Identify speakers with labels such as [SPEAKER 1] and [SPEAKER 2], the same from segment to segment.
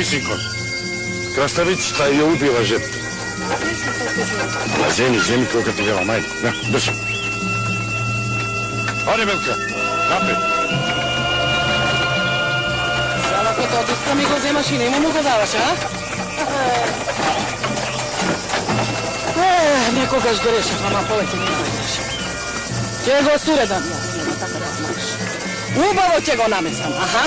[SPEAKER 1] синко. Краставицата ја убила жепта. Земи, колко ти гава, мајде. На, држи. Аде, Милка, напред.
[SPEAKER 2] Ако тоа ми го земаш и нему му го даваш, а? Некогаш грешав, ама повеќе не грешав. Ќе го суредам јас, нема така да знаеш. Убаво ќе го наместам, аха.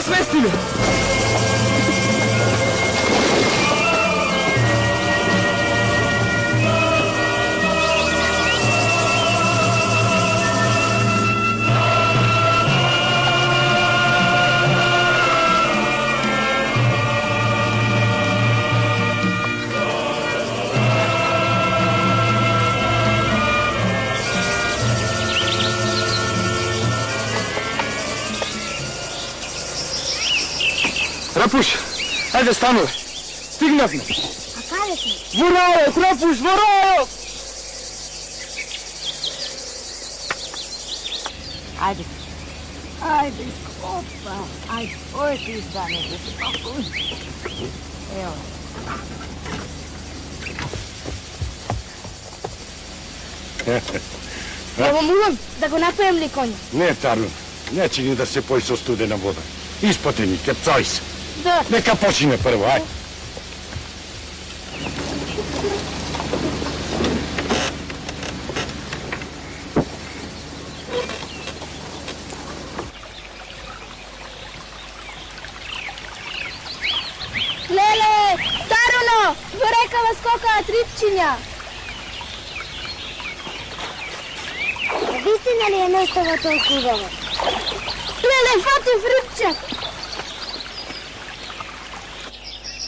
[SPEAKER 2] Сместиме! Рапуш, ајде стануве. Стигнавме.
[SPEAKER 3] А каде сме?
[SPEAKER 2] Воролок, Рапуш, воролок!
[SPEAKER 3] Ајде. Ајде, скопа. Ајде, ој ти издане, да се пакуј. Ево. Ево мувам да го направим ли коња?
[SPEAKER 1] Не, Тарло, не ќе ни да се пои со студена вода. Испатени, кепцај се.
[SPEAKER 3] Да.
[SPEAKER 1] Нека почине прво, ај.
[SPEAKER 3] Леле, Таруно, во рекава скокаат рибчиња. Вистина ли е местото толку убаво? Леле, фатив рибчак.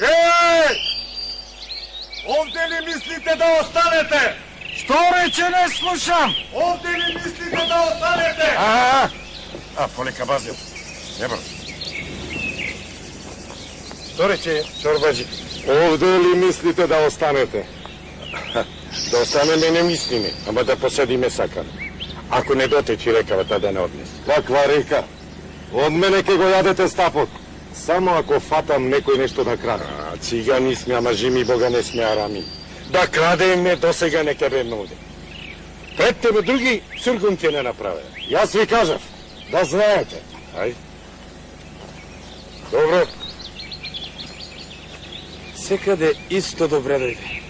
[SPEAKER 1] Еј! Овде ли мислите да останете? Што рече, не слушам? Овде ли мислите да останете? Полека Базил. Не бърз. Што рече, Чорбаджи? Овде ли мислите да останете? Да останеме не мислиме, ама да поседиме сакаме. Ако не дотечи рекавата да не однес. Каква река? Од мене ке го јадете стапот. Само ако фатам некој нешто да краде. Цигани сме, ама жими Бога не сме арами. Да крадеме досега не ке бе нуде. Пред тебе други сургун ќе не направе. Јас ви кажав, да знаете. Ај. Добро. Секаде исто добре дојде.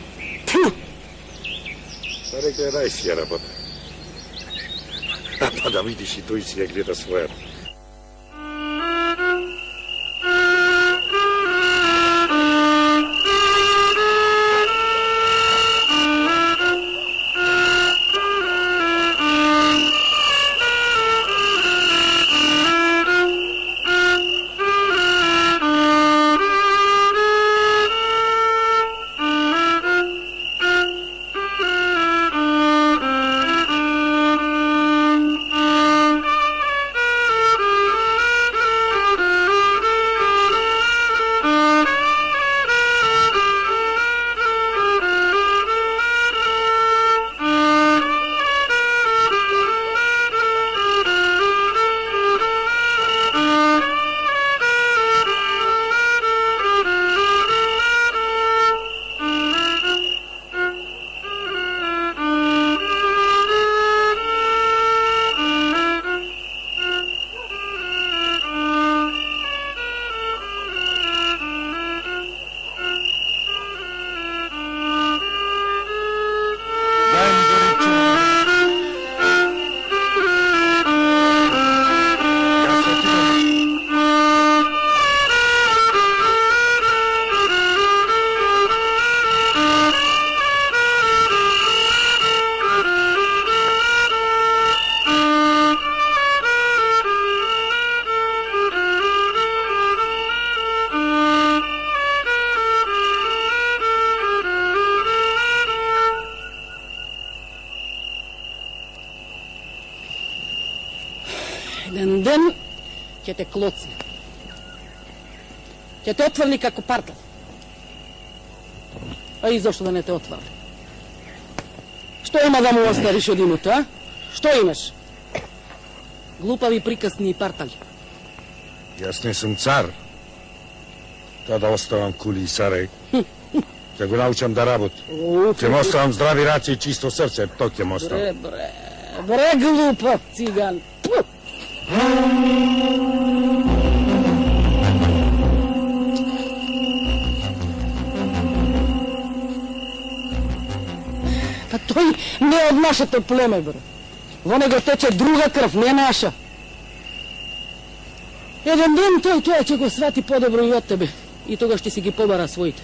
[SPEAKER 1] Пу! Паре гледај си ја работа. Па да видиш и тој си ја гледа својата.
[SPEAKER 2] Еден ден ќе те клоцне. Ќе те отврли како партал. А и зашто да не те отврли? Што има да му оставиш од името, а? Што имаш? Глупави, приказни и партали.
[SPEAKER 1] Јас не сум цар. Та да оставам кули и сарај. Ќе го научам да работи. Ќе му оставам здрави раци и чисто срце, то ќе му оставам.
[SPEAKER 2] Бре, глупав циган. Пу! Па тој не е од нашето племе, бре. Во него тече друга крв, не наша. Еден ден тој ќе го свати подобро и од тебе. И тогаш ќе си ги побара своите.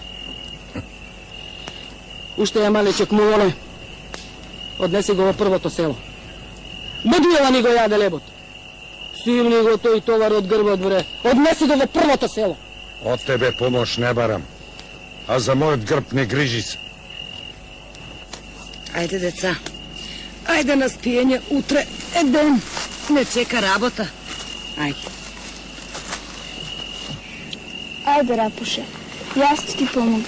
[SPEAKER 2] Уште е малечок Мулоне. Однеси го во првото село. Медујава ни го јаде лебот. Сивни го тој товар од грбот, бре. Однеси го во првото село.
[SPEAKER 1] Од тебе помош не барам. А за мојот грб не грижи се.
[SPEAKER 3] Ајде, деца. Ајде на спиење утре. Еден. Не чека работа. Ајде.
[SPEAKER 4] Ајде, Рапуше, јас ќе ти помогнам.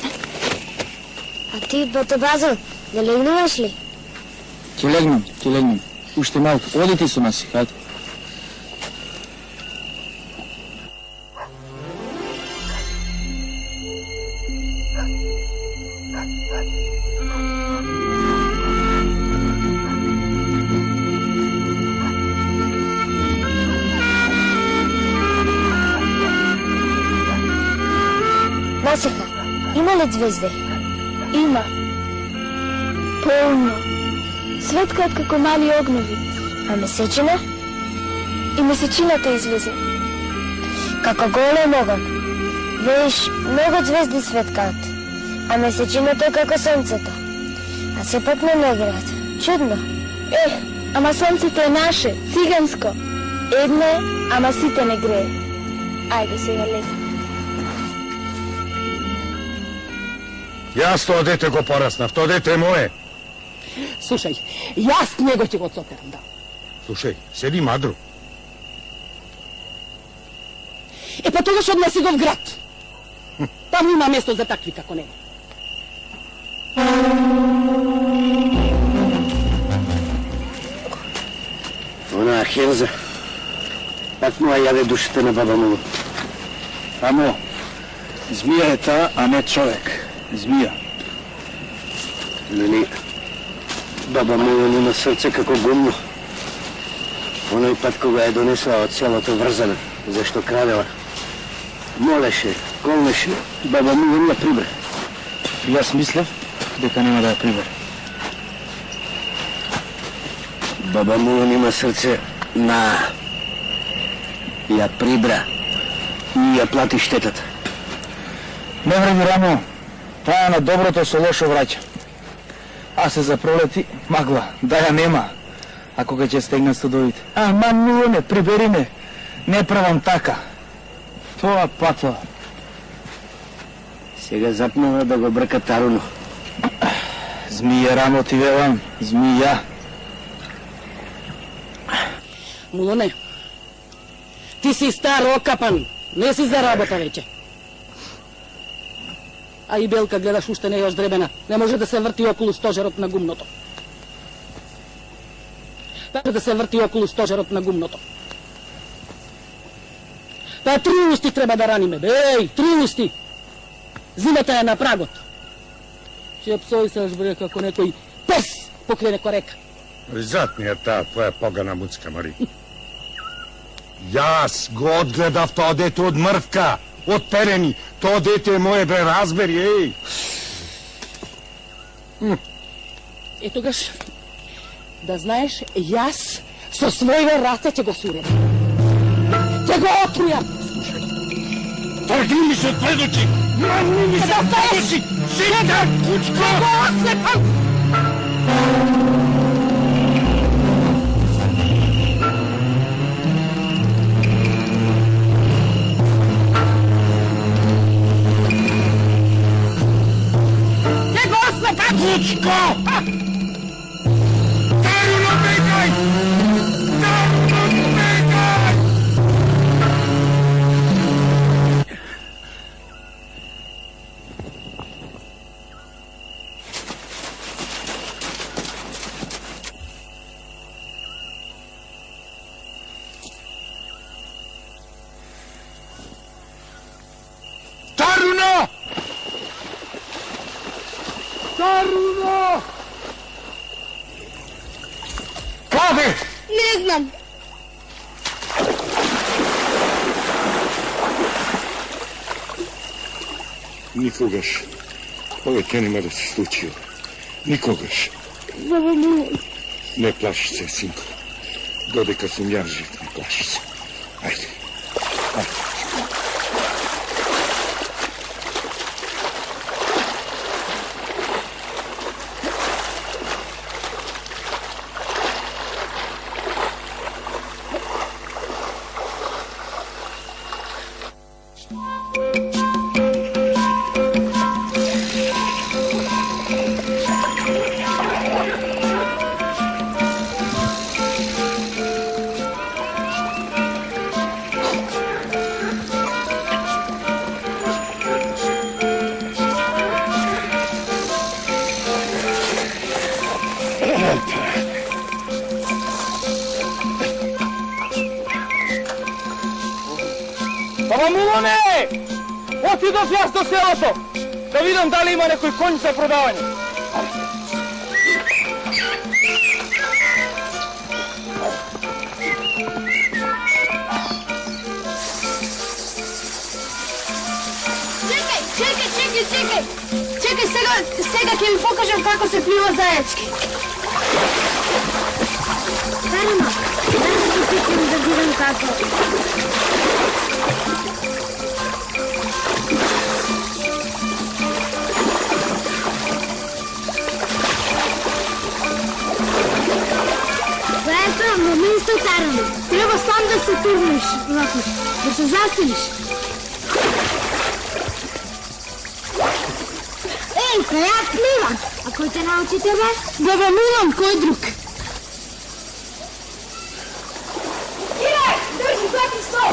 [SPEAKER 5] А ти, бате Базил, не легнуваш ли?
[SPEAKER 6] Ќе легнем. Уште малку. Оди ти со нас, хајде.
[SPEAKER 5] Насиха, има ли звезди?
[SPEAKER 4] Има. Полно. Светкаат како мали огнови.
[SPEAKER 5] А месечина?
[SPEAKER 4] И месечината излезе.
[SPEAKER 5] Како голем оган. Веиш, многу звезди светкаат. А месечината е како сонцето. А сепак не греат. Чудно.
[SPEAKER 4] Ама сонцето е наше, циганско. Едно е, ама сите не грее. Ајде сега леги.
[SPEAKER 1] Јас тоа дете го пораснав, тоа дете е мое.
[SPEAKER 2] Слушај, јас него ќе го цотерам, да.
[SPEAKER 1] Слушај, седи мадро.
[SPEAKER 2] Па тогаш однеси го в град. Таму има место за такви како него.
[SPEAKER 7] Она Хенза пак му јаде душите на баба Муло.
[SPEAKER 6] Амо, змија е таа, а не човек. Змија.
[SPEAKER 7] Нели, баба Муло има срце како гумно. Оној пат кога ја донесла од селото врзана, зашто крадела. Молеше, колнеше, баба Муло не ја прибре.
[SPEAKER 6] Јас мислев дека нема да ја прибере.
[SPEAKER 7] Баба Муло има срце на... ја прибра и ја плати штетата.
[SPEAKER 6] Не вреди, Рамо. Таа на доброто со лошо враќа. А се за пролети, магла, да ја нема. А кога ќе стегнат студовите? Ама Милоне, прибери ме. Не правам така. Тоа пато.
[SPEAKER 7] Сега запнала да го брка Таруно.
[SPEAKER 6] Змија, Рамо, ти велам. Змија.
[SPEAKER 2] Мулоне, ти си стар окапан, не си за работа веќе. А и Белка, гледаш, уште не е još дребена. Не може да се врти околу стожерот на гумното. Така да се врти околу стожерот на гумното. Па 3 усти треба да раниме, беј, 3 усти. Зимата е на прагот. Ќе псојсаш, бре, како некој пес покрај некоја река.
[SPEAKER 1] Затни е таа твоја погана муцка, Мари. Јас го одгледав тоа дете од мрвка, од перени. Тоа дете е мое, бре, разбери, еј.
[SPEAKER 2] Е тогаш, да знаеш, јас со своје раце ќе го суредам. Ќе го отрујам.
[SPEAKER 1] Тргни ми се од пред очи! Мамни ми се од пред очи! Синка, кучко!
[SPEAKER 2] Ќе го ослепам!
[SPEAKER 1] Кучко! Таруно, бегај! Таруно, бегај!
[SPEAKER 6] Таруно! Каде?
[SPEAKER 4] Не знам.
[SPEAKER 1] Никогаш. Повеќе нема да се случи. Никогаш.
[SPEAKER 4] Баба Милон.
[SPEAKER 1] Не плаши се, синко. Додека сум јас жив, не плаши се. Ајде. Ајде.
[SPEAKER 6] Баба Милоне! Отидов јас до селото, да видам дали има некој конј за продавање.
[SPEAKER 4] Чекај, сега ќе ви покажам како се плива зајачки.
[SPEAKER 5] Таруно, дай да ти пикнем да видам како. Това е правилно, место Таруно. Треба сам да се турнеш, да се заселиш. Ей, која плива? А кој те научи тебе?
[SPEAKER 4] Баба Милон, кој друг?
[SPEAKER 5] Држи, пати, стой!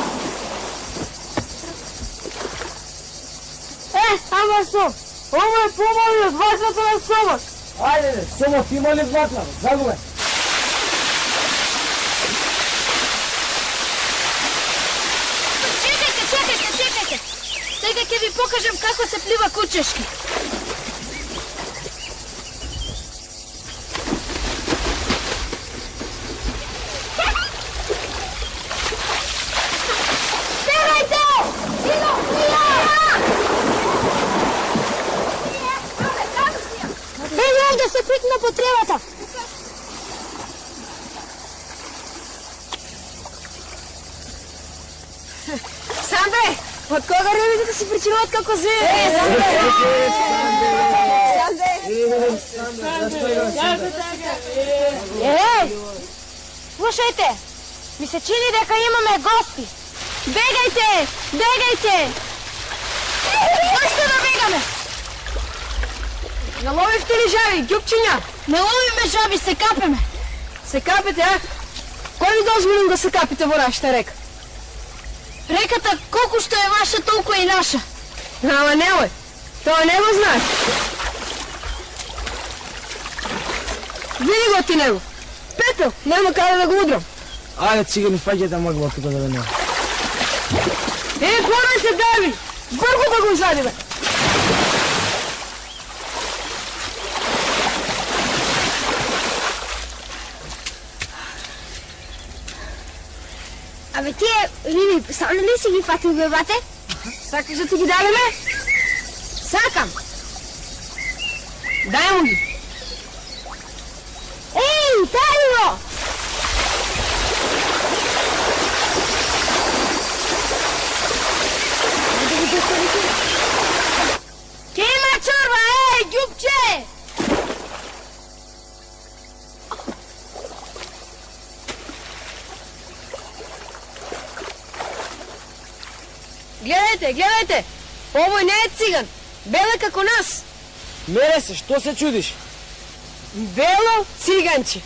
[SPEAKER 2] Ама со, ово е помали од ватрата на Сомот. Ајде, Сомот има ли ватра? Загубе.
[SPEAKER 4] Чекајте. Сега ќе ви покажам како се плива кучешки.
[SPEAKER 5] Да се прикна по тревата.
[SPEAKER 3] Сандре, од кога рибите да се причинуват како звери?
[SPEAKER 5] Слушајте, ми се чини дека имаме гости. Бегајте!
[SPEAKER 4] Зашто да бегаме?
[SPEAKER 2] Наловивте ли жаби, ѓупчиња?
[SPEAKER 4] Не ловиме жаби, се капеме.
[SPEAKER 2] Се капете, а? Кој ви дозволил да се капите во нашата река?
[SPEAKER 4] Реката колку што е ваша, толку е и наша.
[SPEAKER 2] Ама немој, тоа не го знаеш. Види го ти него. Петел, нема каде да го удрам.
[SPEAKER 6] Ајде, цигани, фаѓе да могла тука да не.
[SPEAKER 2] Хворај се, Дави! Брзо да го изадиме!
[SPEAKER 5] Абе тие риби, само ли си ги фатил бебате?
[SPEAKER 2] Сакаш да ти ги дадеме?
[SPEAKER 5] Сакам!
[SPEAKER 2] Дај му ги!
[SPEAKER 5] Ей, Таруно!
[SPEAKER 4] Ке има чорба, ѓупче!
[SPEAKER 2] Гледајте! Овој не е циган! Бело е како нас!
[SPEAKER 6] Мере се, што се чудиш?
[SPEAKER 2] Бело циганче!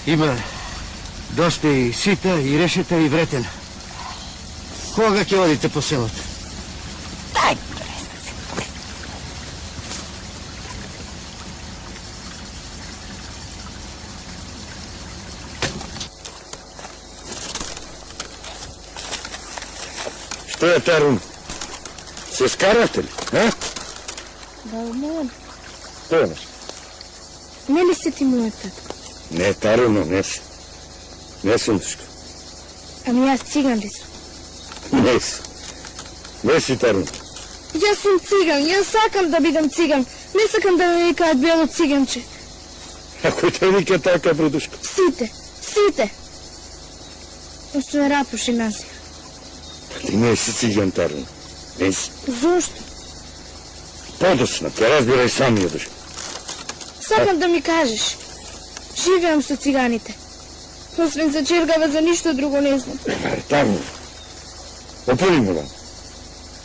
[SPEAKER 7] Има доста и сита, и решета, и вретен. Кога ќе одите по селото?
[SPEAKER 1] Што е Таруно? Се скарате ли, а?
[SPEAKER 5] Баба Милан,
[SPEAKER 1] Што е нещо?
[SPEAKER 5] не ли си ти мојот татко?
[SPEAKER 1] Не, Таруно, не си. Не сум тушка.
[SPEAKER 5] Ами јас циган ли сум?
[SPEAKER 1] Не си. Не си Таруно.
[SPEAKER 5] Јас сум циган, јас сакам да бидам циган. Не сакам да ме викаат бело циганче.
[SPEAKER 1] Ако те вика така, брадушка?
[SPEAKER 5] Сите. Освен Рапуш и Насих.
[SPEAKER 1] Ти не си циган, Таруно. Не си.
[SPEAKER 5] Зошто?
[SPEAKER 1] Подосна, ќе разбирај сами, душка.
[SPEAKER 5] Сакам да ми кажеш. Живеам со циганите. Освен за чергава, за ништо друго не знам.
[SPEAKER 1] Таруно. Опори му да.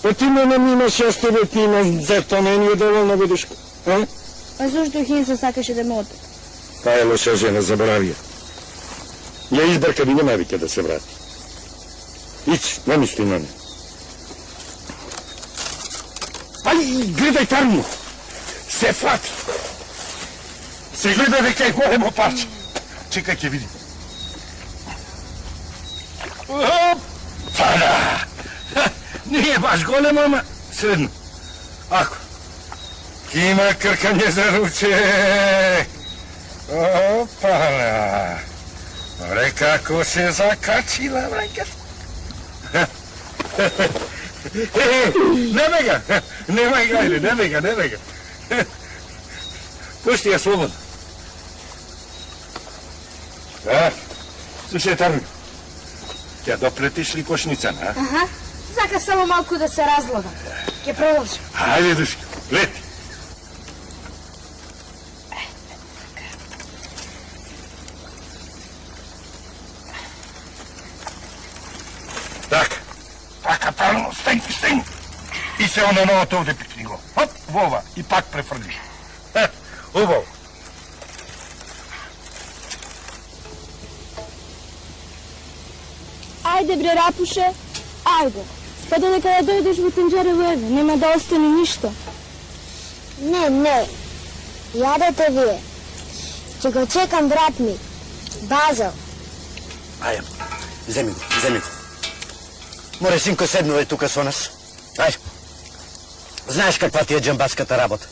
[SPEAKER 1] Па ти мене имаш јас тебе, ти имаш за тоа не ни е доволно, бедушка. А?
[SPEAKER 5] А зошто Хинца сакаше да ме отпе?
[SPEAKER 1] Таа е лоша жена, забрави ја. Ја избрка би нема вика да се врати. Ич, не мисли на не. Ај, гледај Таруно! Се фати! Се гледа дека е големо парче. Чекај, ќе видим. Опана! Не е баш големо, ама средно. Ако. Има кркање за руче. Опана! Оре како се закачила, брајката. Не бега! Немај га, или, не бега. Пушти ја слободно. Слушај, Таруно, ќе доплетиш ли кошницана, а?
[SPEAKER 5] Аха, сака само малку да се разлогам. Ќе продолжим.
[SPEAKER 1] Ајде, душка, лети. Така, Таруно, стегни. И се оно новото овде пикни го. Хоп, во ова, и пак префрли. Убаво.
[SPEAKER 5] Ајде бре Рапуше, ајде. Па додека да дојдеш во Тенџерево, еве, нема да остане ништо. Не. Јадете вие. Ќе го чекам брат ми, Базел.
[SPEAKER 7] Ајде, земи го. Море синко седнува тука со нас. Ајде. Знаеш каква ти е џамбаската работа.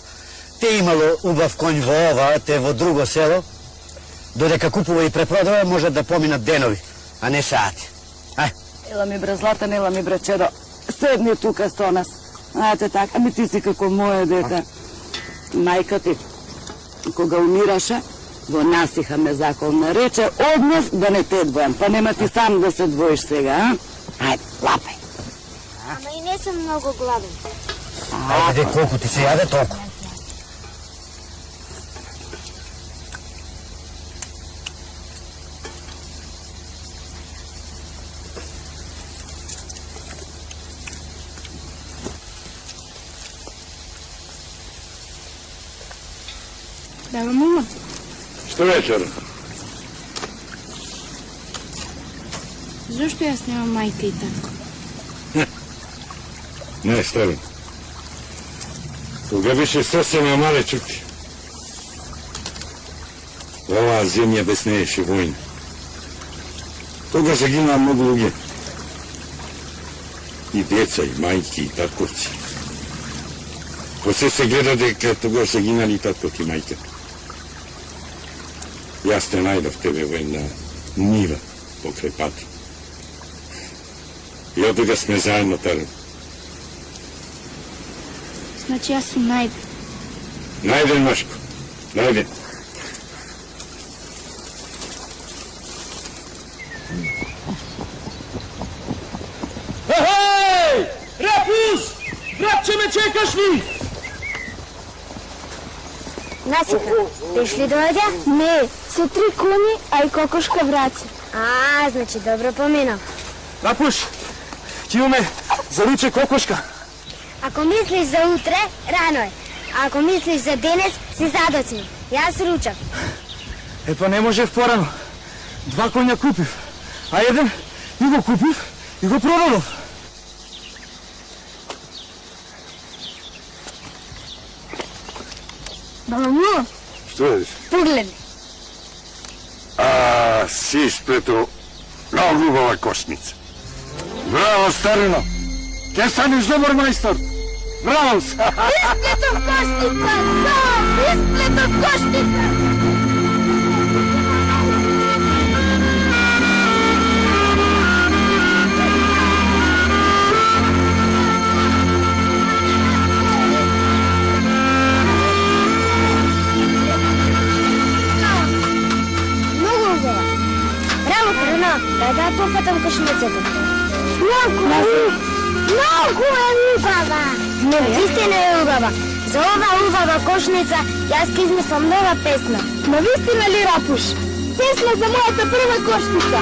[SPEAKER 7] Те имало убав конј во ова, те во друго село. Додека купува и препродава, може да поминат денови, а не сати. Ајде.
[SPEAKER 3] Ела ми бре Златан, ела ми бре Чедо, седни тука со нас. Знаете така, ами ти си како моје дете. Мајка ти, кога умираше, во Насиха ме заколна. Рече, однес да не те двојам, па нема ти сам да се двоиш сега, а? Ајде, лапај.
[SPEAKER 5] Ама и не сум многу гладен.
[SPEAKER 7] Ајде, колку ти се јаде, толку.
[SPEAKER 5] Баба Мума,
[SPEAKER 1] Што вечер?
[SPEAKER 5] зошто јас немам мајка и татко?
[SPEAKER 1] Не, ставим. Кога беше сосема мале чукти. Оваа земја беснееше војна. Тога загинаа многу луѓе. И деца, и мајки, и татковци. После се гледа дека тогаш загинали таткот и мајка. Јас те најдов тебе во една нива покрај пати. И од тога сме заедно, Таруно.
[SPEAKER 5] Значи јас сум најден.
[SPEAKER 1] Најден, Машко, најден.
[SPEAKER 6] Ехеј! Рапуш! Братче, ме чекаш ли?
[SPEAKER 5] Насиха, пеш ли дојде? Не, со 3 кони, а и кокошка враца. Значи добро поминав.
[SPEAKER 6] Рапуш, ќе имаме за руче кокошка.
[SPEAKER 5] Ако мислиш за утре, рано е. А ако мислиш за денес, си задоцни. Јас ручав.
[SPEAKER 6] Па не можев порано. 2 коња купив, а еден и го купив и го продадов.
[SPEAKER 5] Баба Мума,
[SPEAKER 1] Што е?
[SPEAKER 5] погледни.
[SPEAKER 1] Си сплето многу убава кошница. Браво, Старино! Ќе станеш добар мајстор. Браво!
[SPEAKER 5] Исплетов кошница! Да! Исплетов кошница! Много убава. Браво, Карина! Да пофатам кошницата. Много е убава! Не, вистина е убава. За ова убава кошница јас ќе измислам нова песна. На вистина ли, Рапуш? Песна за мојата прва кошница.